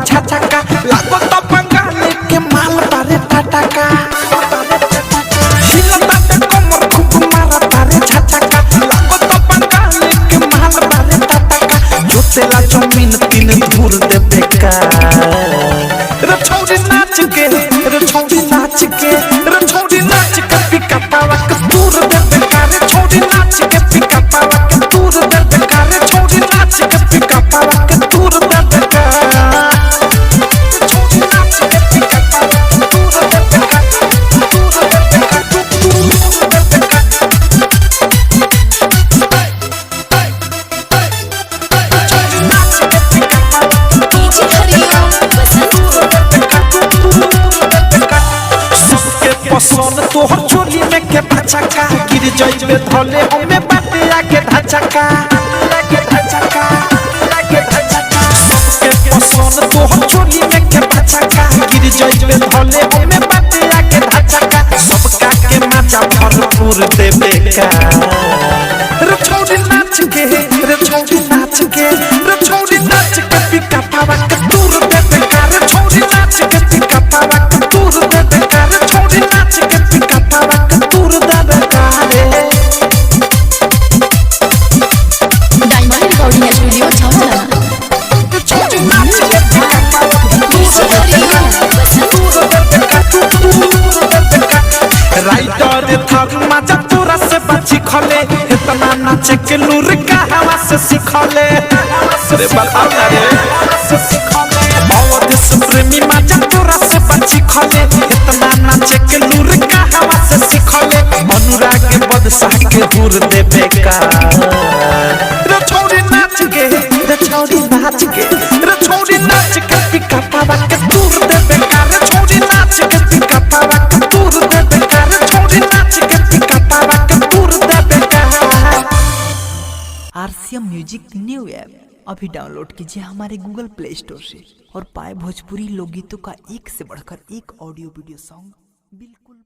झटका लागो तो बंगाल के माल तारे टटका हिलता ते कमर खूब मारा तारे झटका लागो तो बंगाल के माल तारे टटका जोतेला जमीन तीन धूर दे बेका रे छोड़ी नाच के रे छोड़ी नाच के रे छोड़ी नाच के पिका पावा के दूर दे बेका रे छोड़ी नाच के पिका पावा के दूर दे बेका रे छोड़ी नाच के पिका पावा के दूर दे बेका छोड़ी नाच के पिका पावा के दूर दे बेका दूर दे बेका दूर दे बेका छोड़ी नाच के पिका पावा डीजे हरिओम बसंत पसंद तोहर चोली में के भचका गिर जइबे धले हमें बाटे आके धचका लागे धचका लागे धचका सबके पसंद तोहर चोली में के भचका गिर जइबे धले हमें बाटे आके धचका सबका के मजा भरपूर देबे का रे छोड़ी नाच के रे छोड़ी नाच के रे छोड़ी नाच के पिका पावा के दूर देबे का रे छोड़ी नाच के पिका पावा के दूर देबे का रे छोड़ी नाच के पिका पावा के दूर देबे का रे डायमंड रिकॉर्डिंग स्टूडियो छावला छोड़ी नाच के पिका पावा के डीजे हरिओम बसंत दूर देबे का दूर देबे का राइटर थक मजा तोरा से बची खले इतना नाच के लूर का हवा से सिखले रे बताओ ना रे से सिखले अवध से प्रेमी मजा तोरा से बची खले इतना नाच के लूर का हवा से सिखले अनुराग के बदशाह के हुर देबे का रे छोड़ी नाच के रे छोड़ी नाच के रे छोड़ी नाच के पिका पावा के दूर देबे का रे छोड़ी नाच के पिका पावा के दूर देबे का रे छोड़ी नाच के पिका पावा के दूर देबे का आरसीएम म्यूजिक न्यू ऐप अभी डाउनलोड कीजिए हमारे गूगल प्ले स्टोर से और पाए भोजपुरी लोकगीतों का एक से बढ़कर एक ऑडियो वीडियो सॉन्ग बिल्कुल